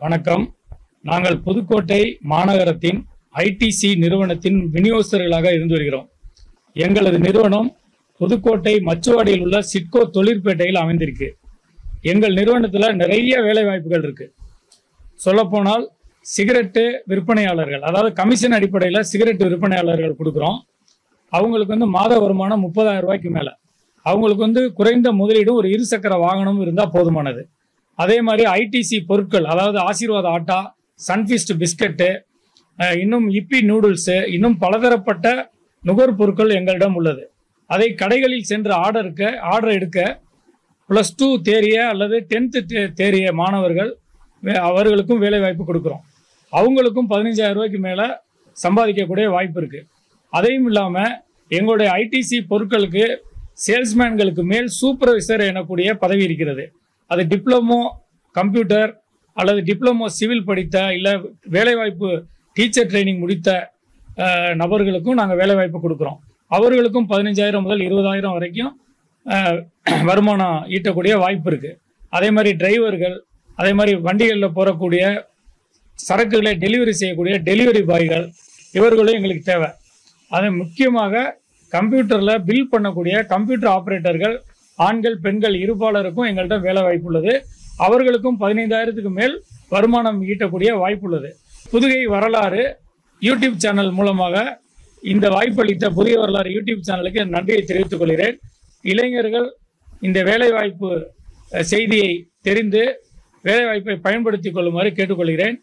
வணக்கம். நாங்கள் புதுக்கோட்டை மாநகரத்தின் ஐடிசி நிறுவனத்தின் விநியோகஸ்தர்களாக இருந்து வருகிறோம். எங்களது நிறுவனம் புதுக்கோட்டை மச்சுவாடியில் உள்ள சிட்கோ தொழிற்பேட்டையில் அமைந்திருக்கு. எங்கள் நிறுவனத்தில் நிறைய வேலை வாய்ப்புகள் இருக்கு. சொல்லப்போனால் சிகரெட்டு விற்பனையாளர்கள், அதாவது கமிஷன் அடிப்படையில் சிகரெட்டு விற்பனையாளர்கள் கொடுக்குறோம். அவங்களுக்கு மாத வருமானம் 30,000 ரூபாய்க்கு மேலே. அவங்களுக்கு குறைந்த முதலீடும் ஒரு இருசக்கர வாகனமும் இருந்தால் போதுமானது. அதே மாதிரி ஐடிசி பொருட்கள், அதாவது ஆசீர்வாத ஆட்டா, சன்ஃபீஸ்ட் பிஸ்கட்டு, இன்னும் இப்பி நூடுல்ஸு, இன்னும் பலதரப்பட்ட நுகர்பொருட்கள் எங்களிடம் உள்ளது. அதை கடைகளில் சென்று ஆர்டர் எடுக்க +2 தேறிய அல்லது 10th தேறிய மாணவர்கள் அவர்களுக்கும் வேலை வாய்ப்பு கொடுக்குறோம். அவங்களுக்கும் 15,000 ரூபாய்க்கு மேலே சம்பாதிக்கக்கூடிய வாய்ப்பு இருக்குது. அதையும் இல்லாமல் எங்களுடைய ஐடிசி பொருட்களுக்கு சேல்ஸ்மேன்களுக்கு மேல் சூப்பர்வைசர் எனக்கூடிய பதவி இருக்கிறது. அது டிப்ளமோ கம்ப்யூட்டர் அல்லது டிப்ளமோ சிவில் படித்த இல்லை வேலைவாய்ப்பு டீச்சர் ட்ரைனிங் முடித்த நபர்களுக்கும் நாங்கள் வேலைவாய்ப்பு கொடுக்குறோம். அவர்களுக்கும் 15,000 முதல் 20,000 வரைக்கும் வருமானம் ஈட்டக்கூடிய வாய்ப்பு இருக்குது. அதே மாதிரி டிரைவர்கள், அதே மாதிரி வண்டிகளில் போகக்கூடிய சரக்குகளை டெலிவரி செய்யக்கூடிய டெலிவரி பாய்கள், இவர்களும் எங்களுக்கு தேவை. அது முக்கியமாக கம்ப்யூட்டரில் பில் பண்ணக்கூடிய கம்ப்யூட்டர் ஆப்ரேட்டர்கள், ஆண்கள் பெண்கள் இருபாலருக்கும் எங்கள்கிட்ட வேலை வாய்ப்பு உள்ளது. அவர்களுக்கும் 15,000க்கு மேல் வருமானம் ஈட்டக்கூடிய வாய்ப்பு உள்ளது. புதுகை வரலாறு யூடியூப் சேனல் மூலமாக இந்த வாய்ப்பளித்த புதிய வரலாறு யூடியூப் சேனலுக்கு நன்றியை தெரிவித்துக் கொள்கிறேன். இளைஞர்கள் இந்த வேலைவாய்ப்பு செய்தியை தெரிந்து வேலைவாய்ப்பை பயன்படுத்திக் கொள்ளுமாறு கேட்டுக்கொள்கிறேன்.